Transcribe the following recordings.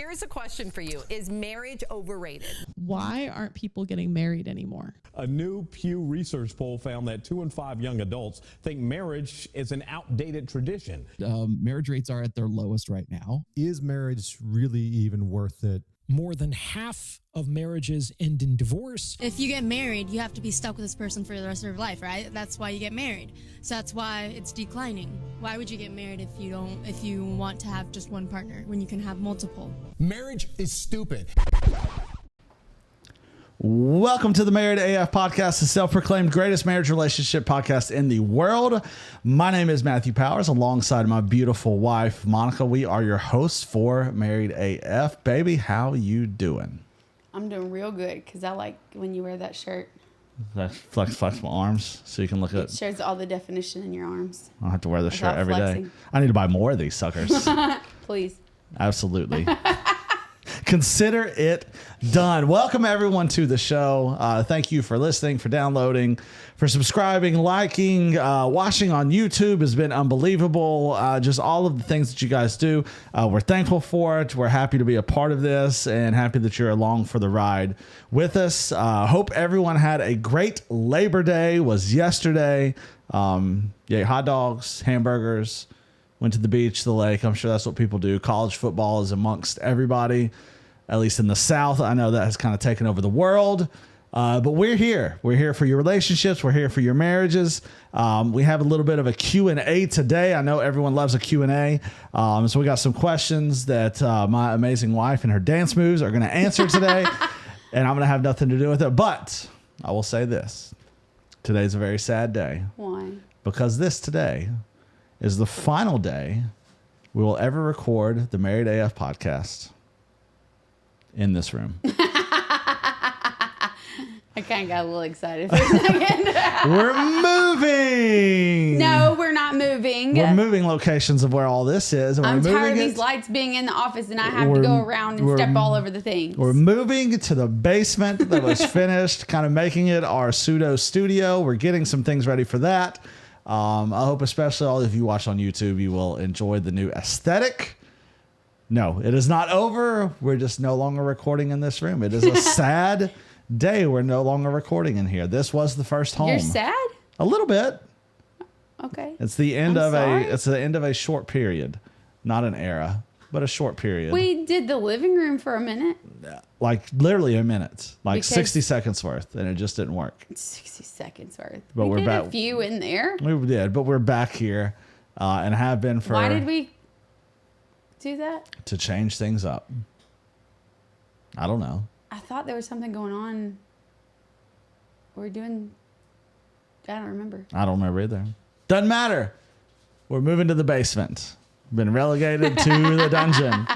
Here's a question for you. Is marriage overrated? Why aren't people getting married anymore? A new Pew Research poll found that 2 in 5 young adults think marriage is an outdated tradition. Marriage rates are at their lowest right now. Is marriage really even worth it? More than half of marriages end in divorce. If you get married, you have to be stuck with this person for the rest of your life, right? That's why you get married. So that's why it's declining. Why would you get married if you want to have just one partner when you can have multiple? Marriage is stupid. Welcome to the Married AF podcast, the self-proclaimed greatest marriage relationship podcast in the world. My name is Matthew Powers, alongside my beautiful wife, Monica. We are your hosts for Married AF. Baby, how you doing? I'm doing real good because I like when you wear that shirt. That flex my arms so you can look at It shows all the definition in your arms. I'll have to wear this shirt Without every flexing. day. I need to buy more of these suckers. Please. Absolutely. Consider it done. Welcome everyone to the show. Thank you for listening, for downloading, for subscribing, liking, watching on YouTube has been unbelievable. Just all of the things that you guys do. We're thankful for it. We're happy to be a part of this and happy that you're along for the ride with us. Hope everyone had a great Labor Day. Was yesterday. Yeah, hot dogs, hamburgers. Went to the beach, the lake. I'm sure that's what people do. College football is amongst everybody, at least in the South. I know that has kind of taken over the world. But we're here. We're here for your relationships. We're here for your marriages. We have a little bit of a Q&A today. I know everyone loves a Q&A. So we got some questions that my amazing wife and her dance moves are going to answer today. And I'm going to have nothing to do with it. But I will say this. Today's a very sad day. Why? Because this today is the final day we will ever record the Married AF podcast in this room. I kind of got a little excited for a second. We're moving. No, we're not moving. We're moving locations of where all this is. And I'm we're tired of moving these lights being in the office and I have to go around and step all over the things. We're moving to the basement that was finished, kind of making it our pseudo studio. We're getting some things ready for that. I hope especially all of you watch on YouTube, you will enjoy the new aesthetic. No, it is not over. We're just no longer recording in this room. It is a sad day. We're no longer recording in here. This was the first home. You're sad? A little bit. Okay. It's the end it's the end of a short period, not an era, but a short period. We did the living room for a minute. Like literally a minute, like Because 60 seconds worth, and it just didn't work. 60 seconds worth. But we're did back. A few in there. We did, but we're back here and have been for. Why did we do that? To change things up. I don't know. I thought there was something going on. We're doing. I don't remember. I don't remember either. Doesn't matter. We're moving to the basement. Been relegated to the dungeon.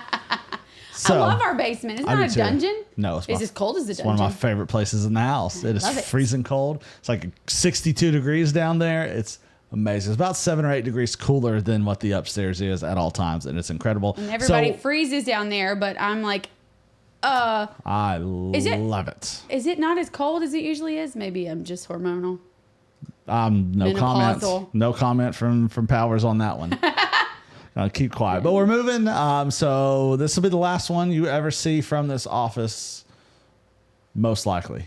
So, I love our basement. It's not a dungeon. No, it's as cold as a dungeon. It's one of my favorite places in the house. It is freezing cold. It's like 62 degrees down there. It's amazing. It's about 7 or 8 degrees cooler than what the upstairs is at all times, and it's incredible. And everybody freezes down there, but I'm like, I love it. Is it not as cold as it usually is? Maybe I'm just hormonal. No comment. No comment from Powers on that one. Keep quiet. But we're moving. So this will be the last one you ever see from this office. Most likely.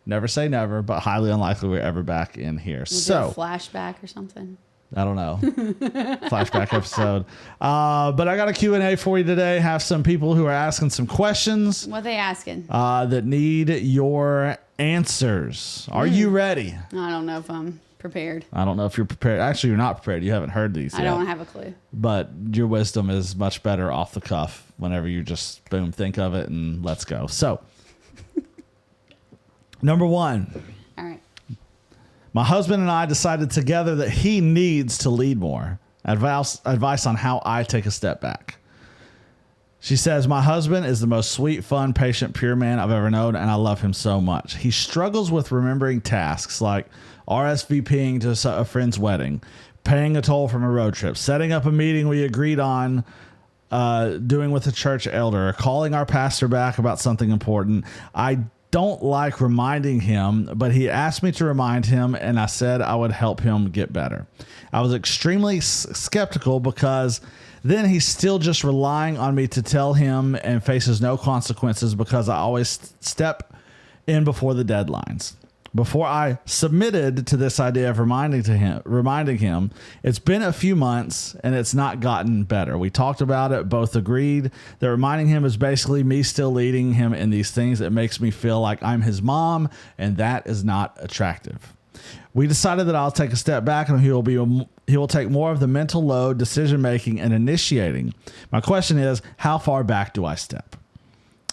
Never say never, but highly unlikely we're ever back in here. We'll do a flashback or something. I don't know. Flashback episode. But I got a Q&A for you today. Have some people who are asking some questions. What are they asking? That need your answers. Are you ready? I don't know if I'm prepared. I don't know if you're prepared. Actually, you're not prepared. You haven't heard these yet. I don't have a clue. But your wisdom is much better off the cuff whenever you just, boom, think of it and let's go. So, number 1. All right. My husband and I decided together that he needs to lead more. Advice on how I take a step back. She says, my husband is the most sweet, fun, patient, pure man I've ever known, and I love him so much. He struggles with remembering tasks like RSVPing to a friend's wedding, paying a toll from a road trip, setting up a meeting we agreed on doing with a church elder, or calling our pastor back about something important. I don't like reminding him, but he asked me to remind him, and I said I would help him get better. I was extremely skeptical because then he's still just relying on me to tell him and faces no consequences because I always step in before the deadlines. Before I submitted to this idea of reminding him, it's been a few months and it's not gotten better. We talked about it, both agreed that reminding him is basically me still leading him in these things. It makes me feel like I'm his mom, and that is not attractive. We decided that I'll take a step back and he will take more of the mental load, decision making, and initiating. My question is, how far back do I step?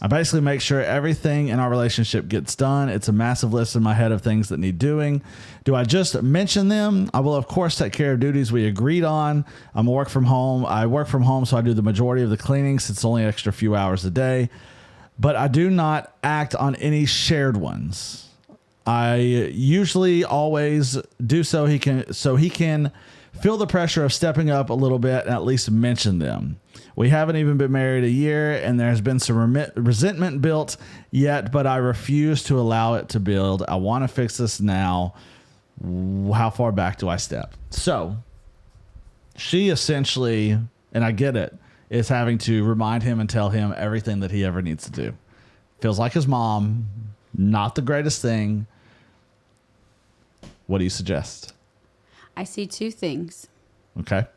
I basically make sure everything in our relationship gets done. It's a massive list in my head of things that need doing. Do I just mention them? I will, of course, take care of duties we agreed on. I work from home, so I do the majority of the cleaning since it's only an extra few hours a day. But I do not act on any shared ones. I usually always do so he can feel the pressure of stepping up a little bit and at least mention them. We haven't even been married a year, and there has been some resentment built yet, but I refuse to allow it to build. I want to fix this now. How far back do I step? So she essentially, and I get it, is having to remind him and tell him everything that he ever needs to do. Feels like his mom, not the greatest thing. What do you suggest? I see two things. Okay.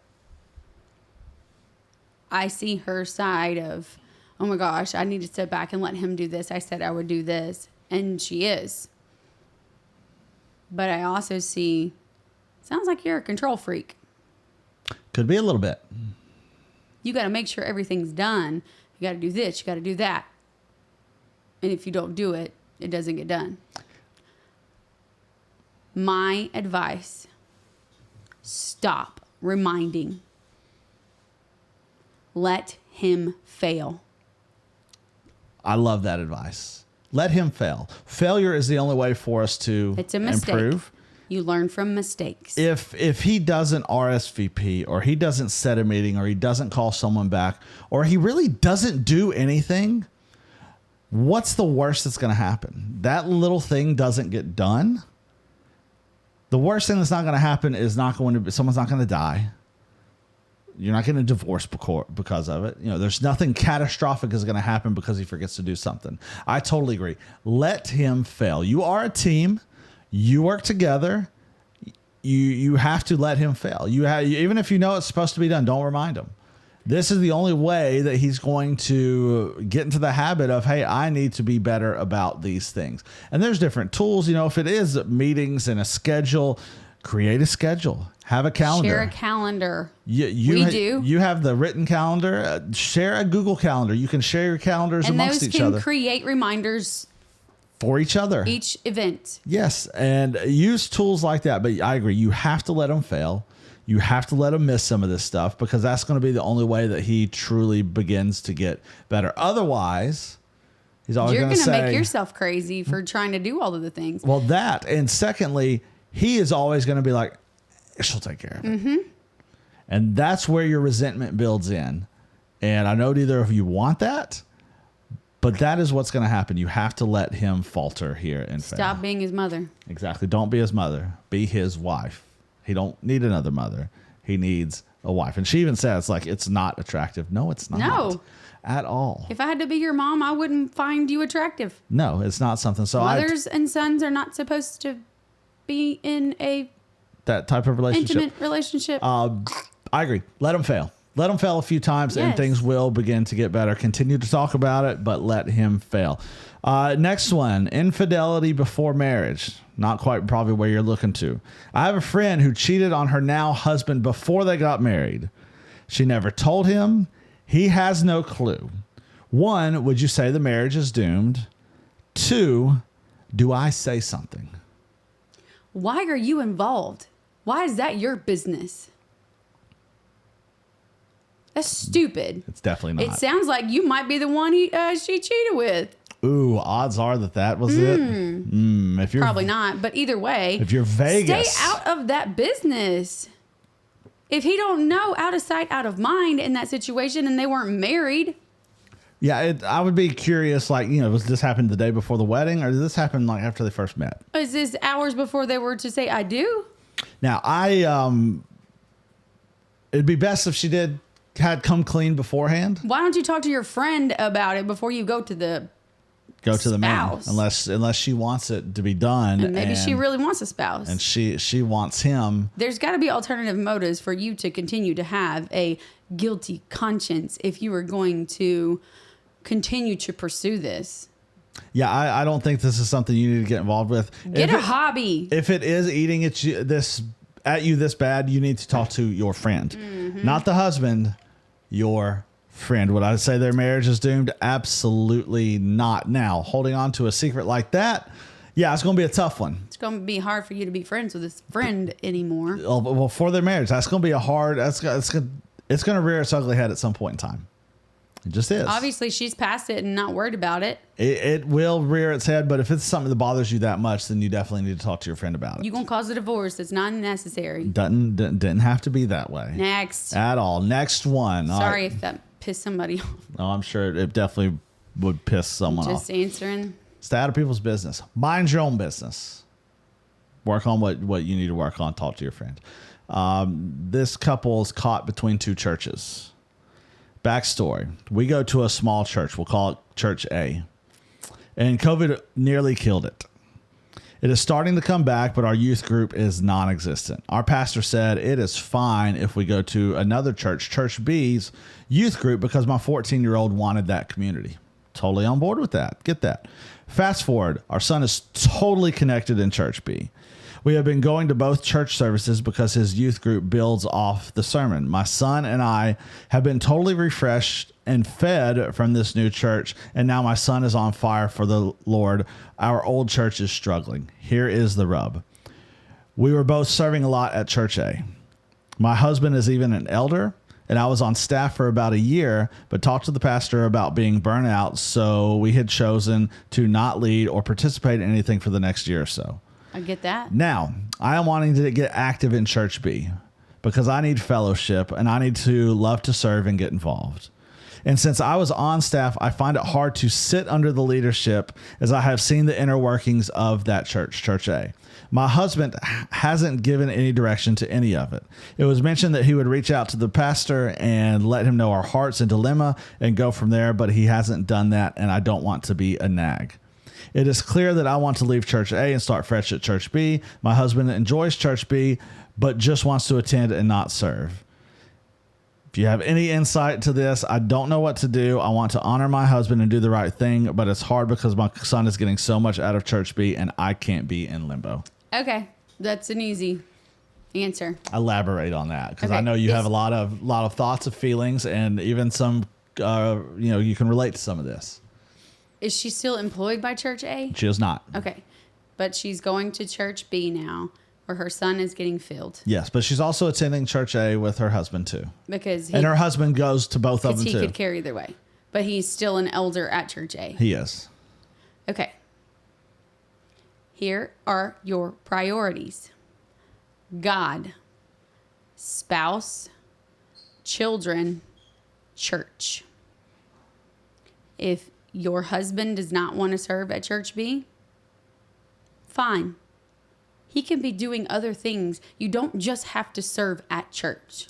I see her side of, oh my gosh, I need to step back and let him do this. I said I would do this. And she is. But I also see, sounds like you're a control freak. Could be a little bit. You got to make sure everything's done. You got to do this. You got to do that. And if you don't do it, it doesn't get done. My advice, stop reminding. Let him fail. I love that advice. Let him fail. Failure is the only way for us to It's a mistake. improve. You learn from mistakes. If he doesn't RSVP, or he doesn't set a meeting, or he doesn't call someone back, or he really doesn't do anything, what's the worst that's going to happen? That little thing doesn't get done. The worst thing that's not going to happen is someone's not going to die. You're not getting a divorce because of it. There's nothing catastrophic is going to happen because he forgets to do something. I totally agree. Let him fail. You are a team. You work together. You have to let him fail. Even if you know it's supposed to be done, don't remind him. This is the only way that he's going to get into the habit of, hey, I need to be better about these things. And there's different tools. If it is meetings and a schedule, create a schedule. Have a calendar. Share a calendar. We do. You have the written calendar. Share a Google Calendar. You can share your calendars amongst each other. And those can create reminders for each other. Each event. Yes, and use tools like that. But I agree. You have to let him fail. You have to let him miss some of this stuff because that's going to be the only way that he truly begins to get better. Otherwise, he's always going to say... You're going to make yourself crazy for trying to do all of the things. Well, that. And secondly, he is always going to be like, she'll take care of it. Mm-hmm. And that's where your resentment builds in. And I know neither of you want that, but that is what's going to happen. You have to let him falter here and stop being his mother. Exactly. Don't be his mother. Be his wife. He don't need another mother. He needs a wife. And she even says, it's not attractive. No, it's not. No. At all. If I had to be your mom, I wouldn't find you attractive. No, it's not something. So mothers and sons are not supposed to be in that type of relationship. Intimate relationship. I agree. Let him fail. Let him fail a few times and things will begin to get better. Continue to talk about it, but let him fail. Next one, infidelity before marriage. Not quite probably where you're looking to. I have a friend who cheated on her now husband before they got married. She never told him. He has no clue. 1, would you say the marriage is doomed? 2, do I say something? Why are you involved? Why is that your business? That's stupid. It's definitely not. It sounds like you might be the one she cheated with. Ooh, odds are that was it. If you're probably not, but either way, if you're Vegas, stay out of that business. If he don't know, out of sight, out of mind in that situation, and they weren't married. Yeah, I would be curious, like, was this happen the day before the wedding, or did this happen like after they first met? Is this hours before they were to say I do? Now, it'd be best if she had come clean beforehand. Why don't you talk to your friend about it before you go to the man, spouse? unless she wants it to be done. And maybe she really wants a spouse. And she wants him. There's got to be alternative motives for you to continue to have a guilty conscience if you are going to continue to pursue this. Yeah, I don't think this is something you need to get involved with. Get a hobby. If it is eating at you this bad, you need to talk to your friend, not the husband, your friend. Would I say their marriage is doomed? Absolutely not. Now, holding on to a secret like that, yeah, it's going to be a tough one. It's going to be hard for you to be friends with this friend anymore. Well, for their marriage, that's going to be it's going to rear its ugly head at some point in time. It just is. Obviously, she's past it and not worried about it. It will rear its head, but if it's something that bothers you that much, then you definitely need to talk to your friend about it. You're going to cause a divorce. It's not necessary. Didn't have to be that way. Next. At all. Next one. Sorry if that pissed somebody off. Oh, I'm sure it definitely would piss someone off. Just answering. Stay out of people's business. Mind your own business. Work on what you need to work on. Talk to your friend. This couple is caught between two churches. Backstory. We go to a small church. We'll call it Church A. And COVID nearly killed it. It is starting to come back, but our youth group is non-existent. Our pastor said it is fine if we go to another church, Church B's youth group, because my 14-year-old wanted that community. Totally on board with that. Get that. Fast forward. Our son is totally connected in Church B. We have been going to both church services because his youth group builds off the sermon. My son and I have been totally refreshed and fed from this new church, and now my son is on fire for the Lord. Our old church is struggling. Here is the rub. We were both serving a lot at Church A. My husband is even an elder, and I was on staff for about a year, but talked to the pastor about being burnt out, so we had chosen to not lead or participate in anything for the next year or so. I get that. Now, I am wanting to get active in Church B because I need fellowship and I need to love to serve and get involved. And since I was on staff, I find it hard to sit under the leadership as I have seen the inner workings of that church, Church A. My husband hasn't given any direction to any of it. It was mentioned that he would reach out to the pastor and let him know our hearts and dilemma and go from there, but he hasn't done that, and I don't want to be a nag. It is clear that I want to leave Church A and start fresh at Church B. My husband enjoys Church B, but just wants to attend and not serve. If you have any insight to this, I don't know what to do. I want to honor my husband and do the right thing, but it's hard because my son is getting so much out of Church B and I can't be in limbo. Okay. That's an easy answer. Elaborate on that, because Okay. I know you have a lot of thoughts of feelings, and even some, you can relate to some of this. Is she still employed by Church A? She is not. Okay. But she's going to Church B now, where her son is getting filled. Yes, but she's also attending Church A with her husband too. Because and her husband goes to both of them he too. could carry either way. But he's still an elder at Church A. He is. Okay. Here are your priorities: God, spouse, children, church. If your husband does not want to serve at Church B, fine. He can be doing other things. You don't just have to serve at church.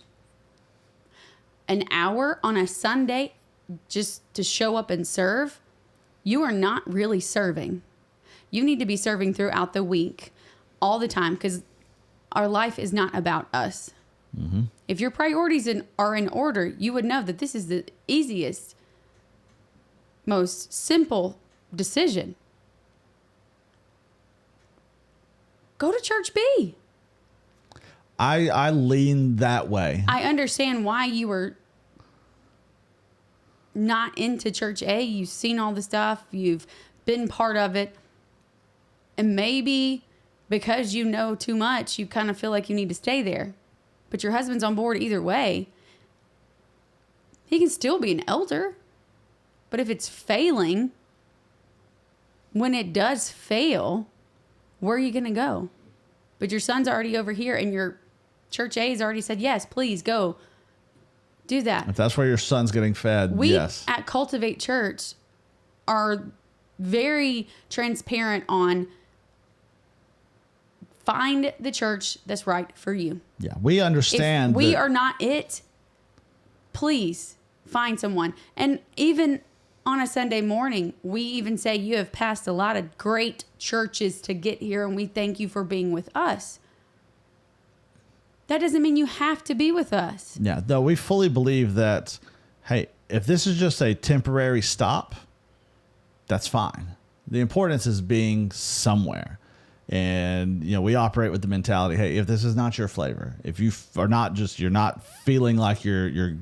An hour on a Sunday just to show up and serve, you are not really serving. You need to be serving throughout the week, all the time, because our life is not about us. Mm-hmm. If your priorities are in order, you would know that this is the easiest, most simple decision. Go to Church B. I lean that way. I understand why you were not into Church A. You've seen all the stuff. You've been part of it. And maybe because you know too much, you kind of feel like you need to stay there. But your husband's on board either way. He can still be an elder. But if it's failing, when it does fail, where are you going to go? But your son's already over here and your Church A has already said, yes, please go do that. If that's where your son's getting fed, We yes. at Cultivate Church are very transparent on find the church that's right for you. Yeah, we understand. If we that- are not it, please find someone. And even on a Sunday morning, we even say you have passed a lot of great churches to get here, and we thank you for being with us. That doesn't mean you have to be with us. Yeah, though we fully believe that, hey, if this is just a temporary stop, that's fine. The importance is being somewhere. And, we operate with the mentality, hey, if this is not your flavor, if you are not just, you're not feeling like you're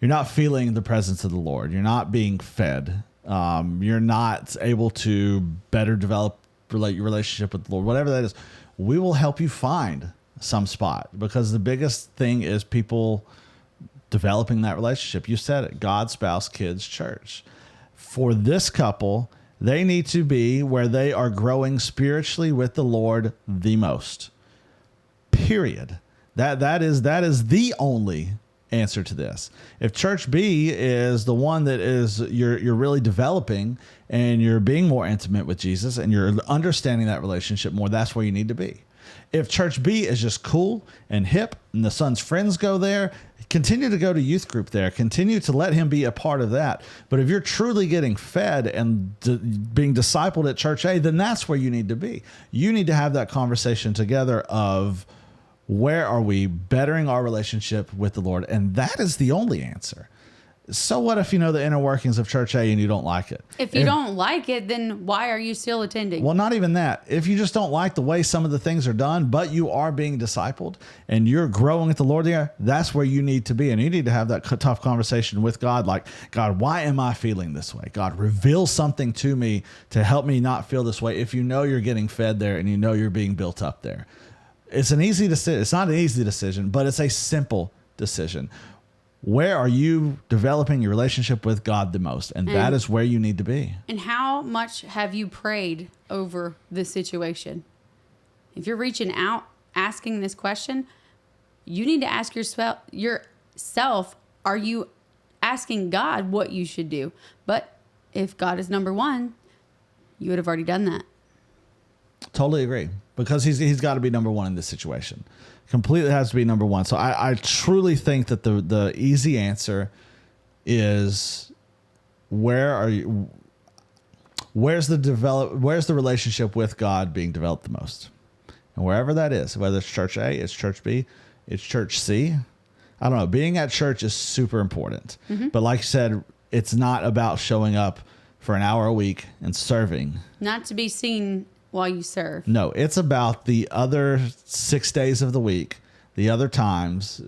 not feeling the presence of the Lord, you're not being fed, you're not able to better develop your relationship with the Lord, whatever that is, we will help you find some spot, because the biggest thing is people developing that relationship. You said it, God, spouse, kids, church. For this couple, they need to be where they are growing spiritually with the Lord the most. Period. That is the only answer to this. If church B is the one that is you're really developing and you're being more intimate with Jesus and you're understanding that relationship more, that's where you need to be. If church B is just cool and hip and the son's friends go there, continue to go to youth group there. Continue to let him be a part of that. But if you're truly getting fed and being discipled at church A, then that's where you need to be. You need to have that conversation together of where are we bettering our relationship with the Lord? And that is the only answer. So what if you know the inner workings of church A and you don't like it? If you don't like it, then why are you still attending? Well, not even that. If you just don't like the way some of the things are done, but you are being discipled and you're growing with the Lord there, that's where you need to be. And you need to have that tough conversation with God. Like, God, why am I feeling this way? God, reveal something to me to help me not feel this way. If you know you're getting fed there and you know you're being built up there, it's an easy decision. It's not an easy decision, but it's a simple decision. Where are you developing your relationship with God the most? And that is where you need to be. And how much have you prayed over this situation? If you're reaching out, asking this question, you need to ask yourself, are you asking God what you should do? But if God is number one, you would have already done that. Totally agree. Because he's got to be number one in this situation. Completely has to be number one. So I truly think that the easy answer is where's the relationship with God being developed the most? And wherever that is, whether it's church A, it's church B, it's church C. I don't know. Being at church is super important. Mm-hmm. But like you said, it's not about showing up for an hour a week and serving. Not to be seen while you serve. No, it's about the other 6 days of the week, the other times.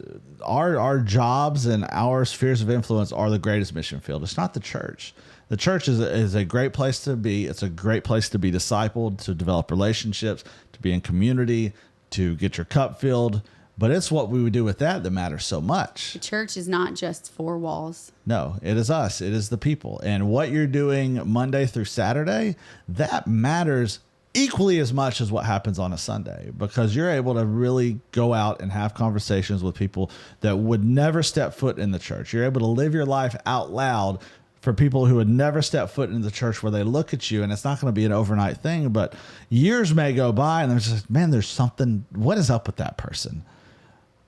Our jobs and our spheres of influence are the greatest mission field. It's not the church. The church is a great place to be. It's a great place to be discipled, to develop relationships, to be in community, to get your cup filled. But it's what we would do with that matters so much. The church is not just four walls. No, it is us. It is the people. And what you're doing Monday through Saturday, that matters equally as much as what happens on a Sunday, because you're able to really go out and have conversations with people that would never step foot in the church. You're able to live your life out loud for people who would never step foot into the church, where they look at you, and it's not going to be an overnight thing, but years may go by and there's just, man, there's something, what is up with that person?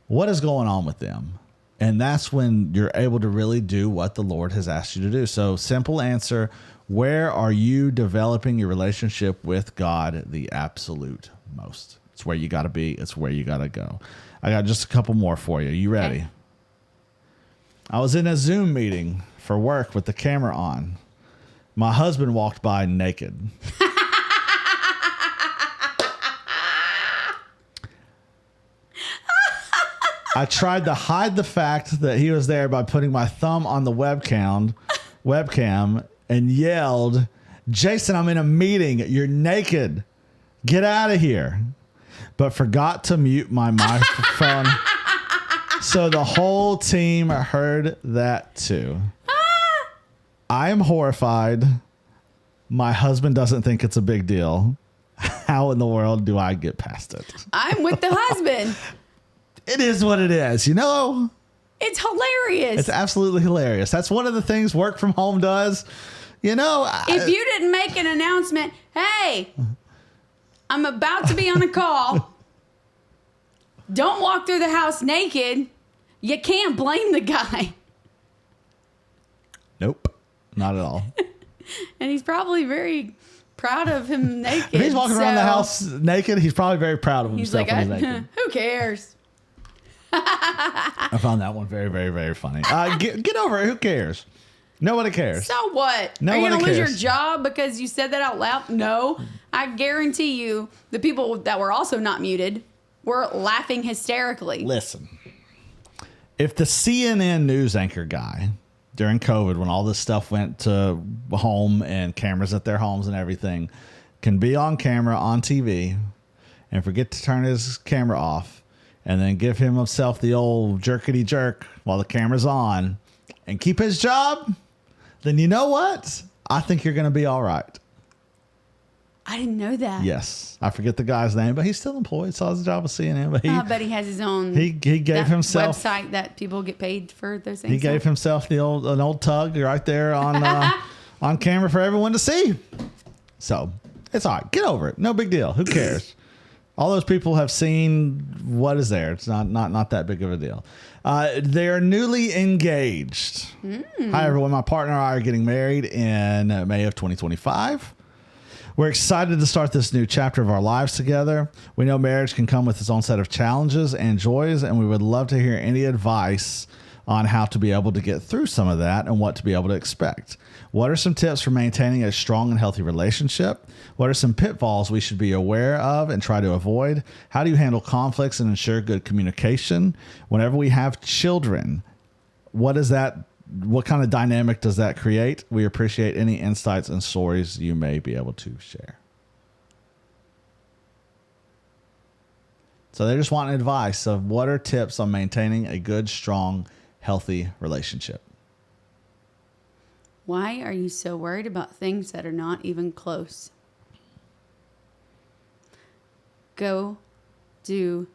What is going on with them? And that's when you're able to really do what the Lord has asked you to do. So simple answer, where are you developing your relationship with God the absolute most? It's where you got to be. It's where you got to go. I got just a couple more for you. You ready? Okay. I was in a Zoom meeting for work with the camera on. My husband walked by naked. I tried to hide the fact that he was there by putting my thumb on the webcam and yelled, "Jason, I'm in a meeting. You're naked. Get out of here." But forgot to mute my microphone. So the whole team heard that too. I am horrified. My husband doesn't think it's a big deal. How in the world do I get past it? I'm with the husband. It is what it is, you know? It's hilarious. It's absolutely hilarious. That's one of the things work from home does. You know, if you didn't make an announcement, hey, I'm about to be on a call. Don't walk through the house naked. You can't blame the guy. Nope, not at all. And he's probably very proud of him naked. If he's walking around the house naked, he's probably very proud of himself when he's naked. Who cares? I found that one very, very, very funny. Get over it. Who cares? Nobody cares. So what? Nobody Are you going to lose cares. your job because you said that out loud? No. I guarantee you the people that were also not muted were laughing hysterically. Listen, if the CNN news anchor guy during COVID, when all this stuff went to home and cameras at their homes and everything, can be on camera on TV and forget to turn his camera off and then give himself the old jerkity jerk while the camera's on and keep his job, then you know what? I think you're going to be all right. I didn't know that. Yes. I forget the guy's name, but he's still employed. Saw his job with CNN. But I bet he has his own he gave himself website that people get paid for those things. He gave himself an old tug right there on on camera for everyone to see. So it's all right. Get over it. No big deal. Who cares? All those people have seen what is there. It's not that big of a deal. They're newly engaged. Hi, everyone. My partner and I are getting married in May of 2025. We're excited to start this new chapter of our lives together. We know marriage can come with its own set of challenges and joys, and we would love to hear any advice on how to be able to get through some of that and what to be able to expect. What are some tips for maintaining a strong and healthy relationship? What are some pitfalls we should be aware of and try to avoid? How do you handle conflicts and ensure good communication? Whenever we have children, what kind of dynamic does that create? We appreciate any insights and stories you may be able to share. So they're just wanting advice of what are tips on maintaining a good, strong, healthy relationship. Why are you so worried about things that are not even close? Go do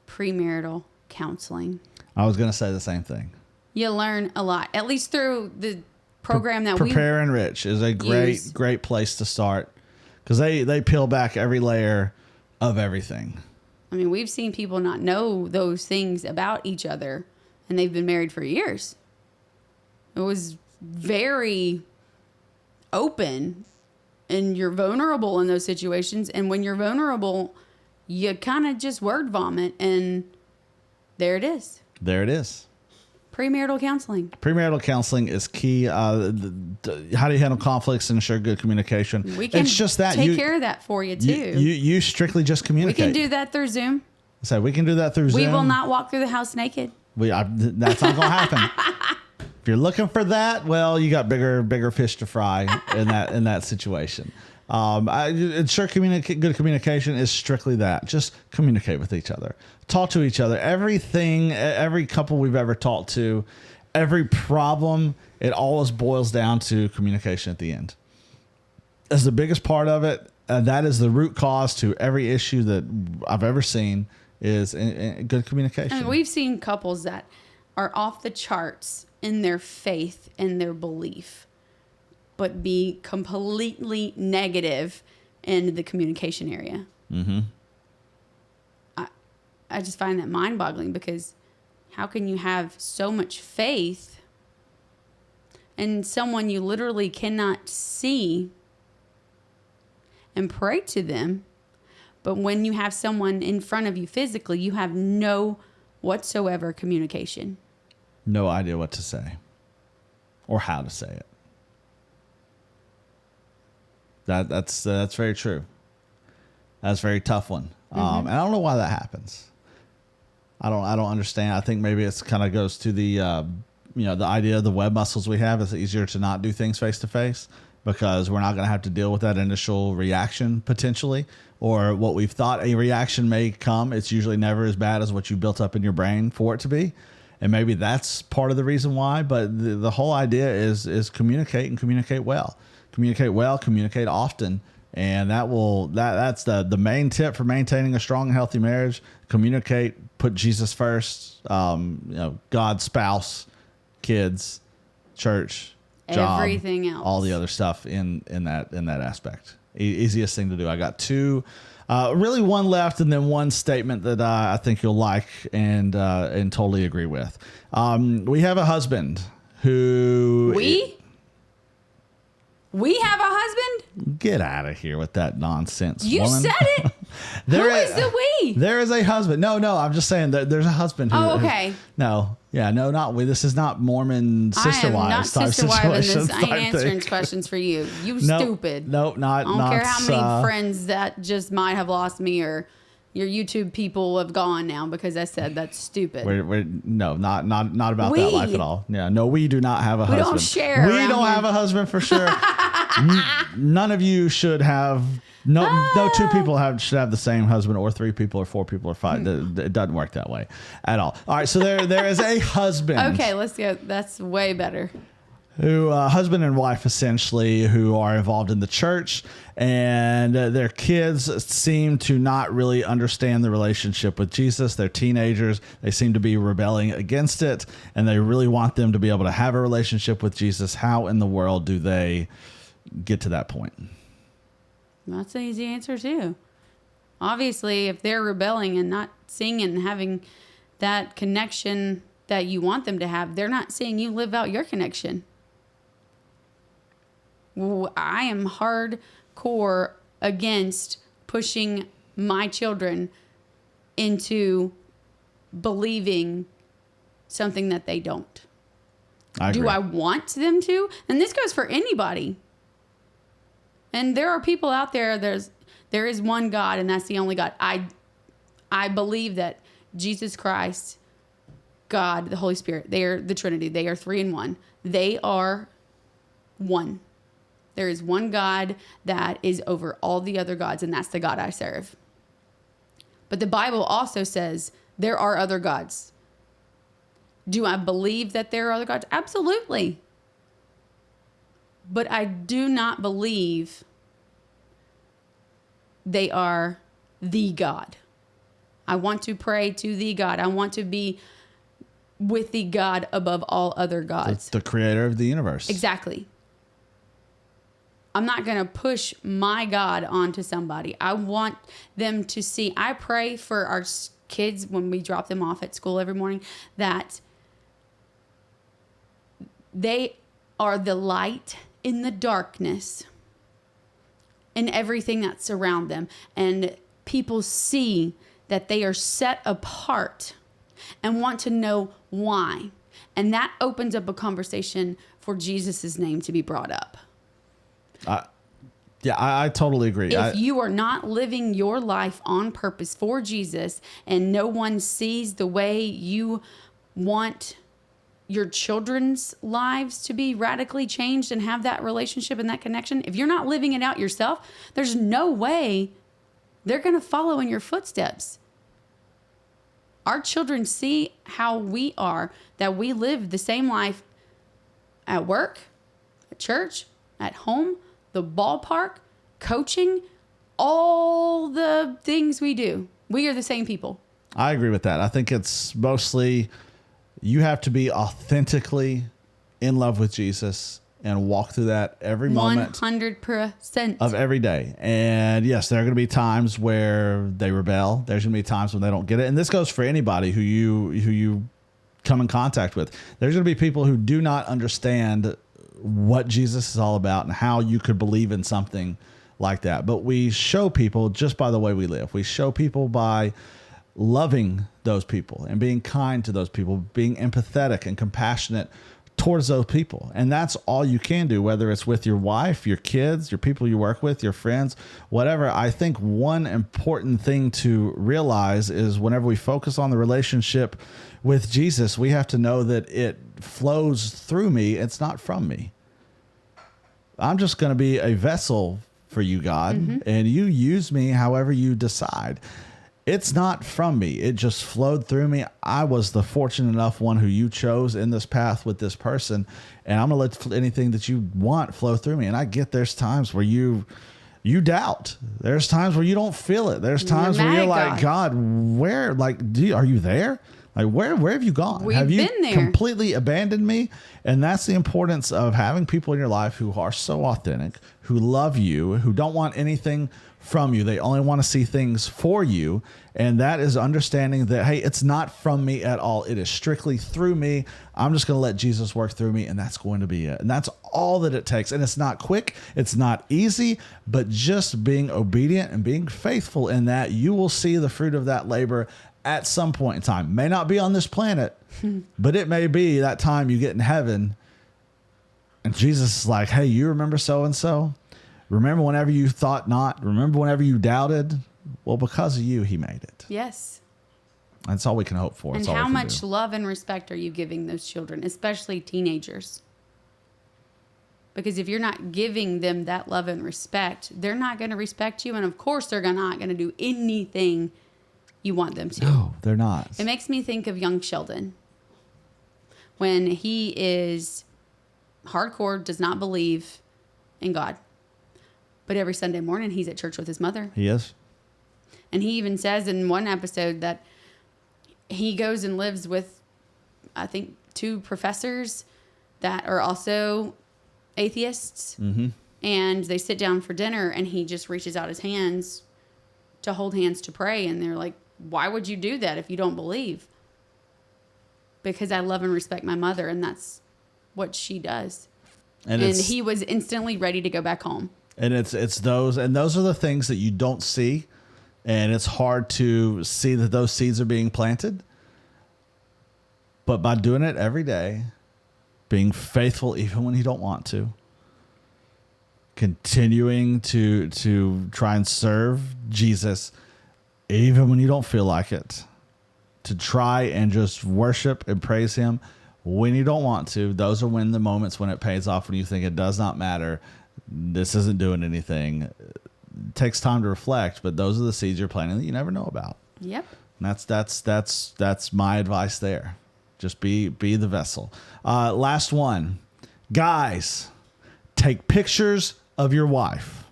premarital counseling. I was going to say the same thing. You learn a lot, at least through the program that Prepare and Rich is a great place to start because they peel back every layer of everything. I mean, we've seen people not know those things about each other, and they've been married for years. It was very open, and you're vulnerable in those situations. And when you're vulnerable, you kind of just word vomit, and there it is. There it is. Premarital counseling. Premarital counseling is key. How do you handle conflicts and ensure good communication? We can it's just that take care of that for you, too. You strictly just communicate. We can do that through Zoom. So we can do that through Zoom. We will not walk through the house naked. That's not going to happen. If you're looking for that, well, you got bigger fish to fry in that situation. Ensure good communication is strictly that. Just communicate with each other. Talk to each other. Every couple we've ever talked to, every problem, it always boils down to communication at the end. That's the biggest part of it. That is the root cause to every issue that I've ever seen is in good communication. And we've seen couples that are off the charts in their faith and their belief, but be completely negative in the communication area. Mm-hmm. I just find that mind-boggling because how can you have so much faith in someone you literally cannot see and pray to them, but when you have someone in front of you physically, you have no whatsoever communication? No idea what to say or how to say it. That's very true. That's a very tough one. And I don't know why that happens. I don't understand. I think maybe it's kind of goes to the the idea of the web muscles we have. It's easier to not do things face to face because we're not going to have to deal with that initial reaction potentially, or what we've thought a reaction may come. It's usually never as bad as what you built up in your brain for it to be. And maybe that's part of the reason why. But the whole idea is communicate and communicate well. Communicate well, communicate often, And that's the main tip for maintaining a strong and healthy marriage. Communicate, put Jesus first, God, spouse, kids, church, job, everything else, all the other stuff in that aspect. Easiest thing to do. I got two, really one left, and then one statement that I think you'll like and totally agree with. We have a husband who we have a husband. Get out of here with that nonsense. You woman. said it. Who is the we? There is a husband. No, I'm just saying that there's a husband. Oh, okay. Not we. This is not Mormon sister I am wives not type sister wife in situation. this. I ain't answering questions for you. You stupid. Nope, not. I don't not, care how many friends that just might have lost me or your YouTube people have gone now because I said that's stupid. We're not about that life at all. Yeah, no, we do not have a husband. We don't share. We don't have a husband for sure. None of you should have. No two people should have the same husband, or three people, or four people, or five. It doesn't work that way at all. All right, so there is a husband. Okay, let's go. That's way better. Who husband and wife essentially who are involved in the church, and their kids seem to not really understand the relationship with Jesus. They're teenagers. They seem to be rebelling against it, and they really want them to be able to have a relationship with Jesus. How in the world do they get to that point? That's an easy answer too. Obviously, if they're rebelling and not seeing and having that connection that you want them to have, they're not seeing you live out your connection. I am hardcore against pushing my children into believing something that they don't. Do I want them to? And this goes for anybody. And there are people out there, there is one God, and that's the only God. I believe that Jesus Christ, God, the Holy Spirit, they are the Trinity. They are 3 in 1. They are one. There is one God that is over all the other gods, and that's the God I serve. But the Bible also says there are other gods. Do I believe that there are other gods? Absolutely. But I do not believe they are the God. I want to pray to the God. I want to be with the God above all other gods. The creator of the universe. Exactly. I'm not going to push my God onto somebody. I want them to see. I pray for our kids when we drop them off at school every morning that they are the light in the darkness and everything that surround them, and people see that they are set apart and want to know why, and that opens up a conversation for Jesus's name to be brought up. I totally agree. If you are not living your life on purpose for Jesus, and no one sees the way you want your children's lives to be radically changed and have that relationship and that connection, if you're not living it out yourself, there's no way they're going to follow in your footsteps. Our children see how we are, that we live the same life at work, at church, at home, the ballpark, coaching, all the things we do. We are the same people. I agree with that. I think it's mostly you have to be authentically in love with Jesus and walk through that every moment 100% of every day. And yes, there are going to be times where they rebel. There's going to be times when they don't get it. And this goes for anybody who you come in contact with. There's going to be people who do not understand what Jesus is all about and how you could believe in something like that. But we show people just by the way we live. We show people by loving those people and being kind to those people, being empathetic and compassionate towards those people. And that's all you can do, whether it's with your wife, your kids, your people you work with, your friends, whatever. I think one important thing to realize is whenever we focus on the relationship with Jesus, we have to know that it flows through me. It's not from me. I'm just going to be a vessel for you, God, and you use me however you decide. It's not from me. It just flowed through me. I was the fortunate enough one who you chose in this path with this person, and I'm going to let anything that you want flow through me. And I get there's times where you you doubt. There's times where you don't feel it. There's times where you're like, God, where, like, are you there? Like, where have you gone? Have you been there. Completely abandoned me? And that's the importance of having people in your life who are so authentic, who love you, who don't want anything from you. They only want to see things for you. And that is understanding that, hey, it's not from me at all. It is strictly through me. I'm just going to let Jesus work through me, and that's going to be it. And that's all that it takes. And it's not quick. It's not easy, but just being obedient and being faithful in that, you will see the fruit of that labor at some point in time. May not be on this planet, but it may be that time you get in heaven and Jesus is like, hey, you remember so-and-so? Remember whenever you thought not? Remember whenever you doubted? Well, because of you, he made it. Yes. That's all we can hope for. And It's all how we can much do. love and respect are you giving those children, especially teenagers? Because if you're not giving them that love and respect, they're not going to respect you. And of course, they're not going to do anything you want them to. No, they're not. It makes me think of young Sheldon. When he is hardcore, does not believe in God. But every Sunday morning, he's at church with his mother. He is. And he even says in one episode that he goes and lives with, I think, 2 professors that are also atheists. Mm-hmm. And they sit down for dinner, and he just reaches out his hands to hold hands to pray. And they're like, why would you do that if you don't believe? Because I love and respect my mother, and that's what she does. And he was instantly ready to go back home. And it's those, and those are the things that you don't see. And it's hard to see that those seeds are being planted. But by doing it every day, being faithful even when you don't want to, continuing to try and serve Jesus even when you don't feel like it, to try and just worship and praise him when you don't want to, those are when the moments when it pays off, when you think it does not matter, this isn't doing anything. It takes time to reflect, but those are the seeds you're planting that you never know about. Yep. And that's my advice there. Just be the vessel. Last one. Guys, take pictures of your wife.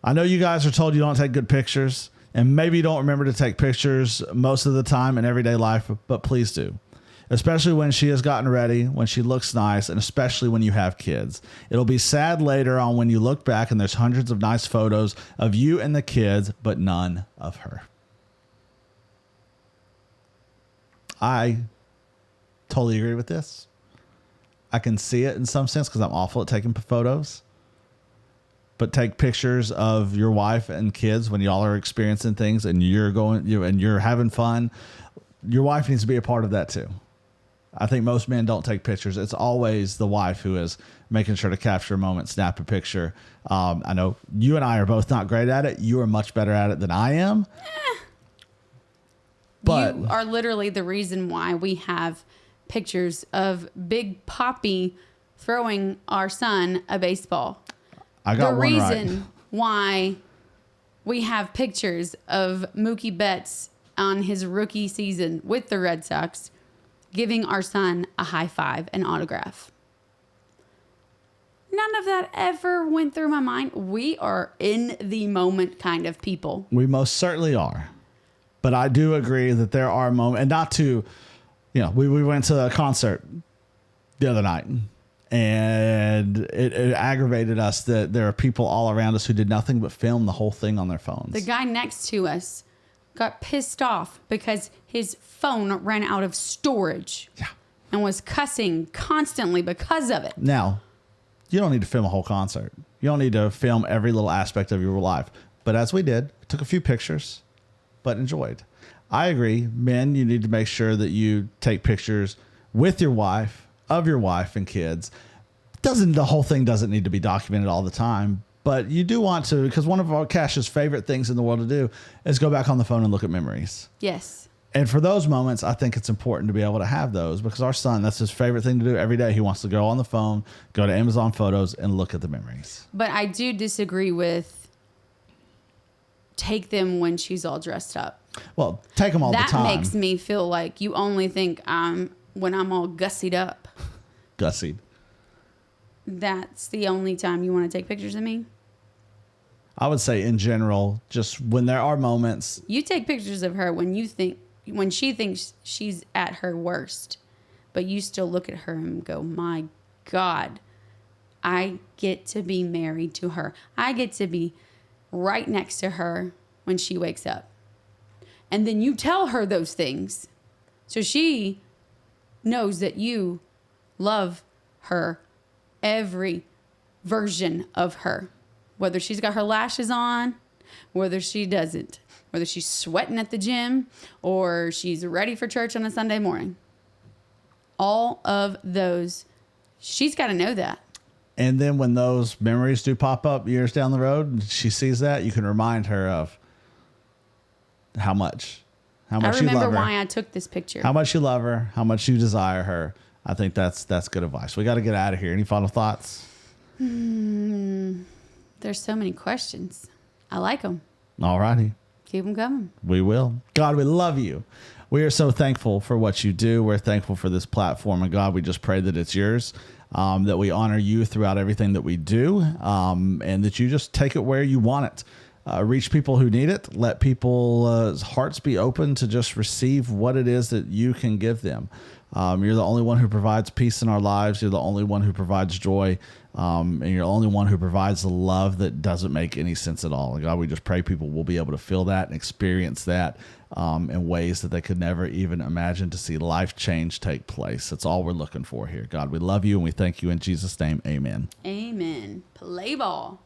I know you guys are told you don't take good pictures, and maybe you don't remember to take pictures most of the time in everyday life, but please do. Especially when she has gotten ready, when she looks nice, and especially when you have kids. It'll be sad later on when you look back and there's hundreds of nice photos of you and the kids, but none of her. I totally agree with this. I can see it in some sense because I'm awful at taking photos. But take pictures of your wife and kids when y'all are experiencing things and you're having fun. Your wife needs to be a part of that too. I think most men don't take pictures. It's always the wife who is making sure to capture a moment, snap a picture. I know you and I are both not great at it. You are much better at it than I am. But you are literally the reason why we have pictures of Big Poppy throwing our son a baseball. I got the one reason right. why we have pictures of Mookie Betts on his rookie season with the Red Sox giving our son a high five and autograph. None of that ever went through my mind. We are in the moment kind of people. We most certainly are. But I do agree that there are moments, and not to, we went to a concert the other night, and it aggravated us that there are people all around us who did nothing but film the whole thing on their phones. The guy next to us got pissed off because his phone ran out of storage. Yeah. And was cussing constantly because of it. Now, you don't need to film a whole concert. You don't need to film every little aspect of your life. But as we did, took a few pictures, but enjoyed. I agree. Men, you need to make sure that you take pictures with your wife, of your wife and kids. The whole thing doesn't need to be documented all the time, but you do want to, because one of our Cash's favorite things in the world to do is go back on the phone and look at memories. Yes. And for those moments, I think it's important to be able to have those, because our son, that's his favorite thing to do every day. He wants to go on the phone, go to Amazon Photos, and look at the memories. But I do disagree with take them when she's all dressed up. Well, take them all the time. That makes me feel like you only think when I'm all gussied up. Gussied. That's the only time you want to take pictures of me? I would say in general, just when there are moments. You take pictures of her when she thinks she's at her worst, but you still look at her and go, my God, I get to be married to her. I get to be right next to her when she wakes up. And then you tell her those things. So she knows that you love her, every version of her. Whether she's got her lashes on, whether she doesn't, whether she's sweating at the gym, or she's ready for church on a Sunday morning. All of those, she's got to know that. And then when those memories do pop up years down the road, and she sees that, you can remind her of how much you love her. I remember why I took this picture. How much you love her, how much you desire her. I think that's good advice. We got to get out of here. Any final thoughts? There's so many questions. I like them. All righty. Keep them coming. We will. God, we love you. We are so thankful for what you do. We're thankful for this platform. And God, we just pray that it's yours, that we honor you throughout everything that we do, and that you just take it where you want it. Reach people who need it. Let people's hearts be open to just receive what it is that you can give them. You're the only one who provides peace in our lives. You're the only one who provides joy. And you're the only one who provides the love that doesn't make any sense at all. And God, we just pray people will be able to feel that and experience that in ways that they could never even imagine, to see life change take place. That's all we're looking for here. God, we love you and we thank you in Jesus' name. Amen. Amen. Play ball.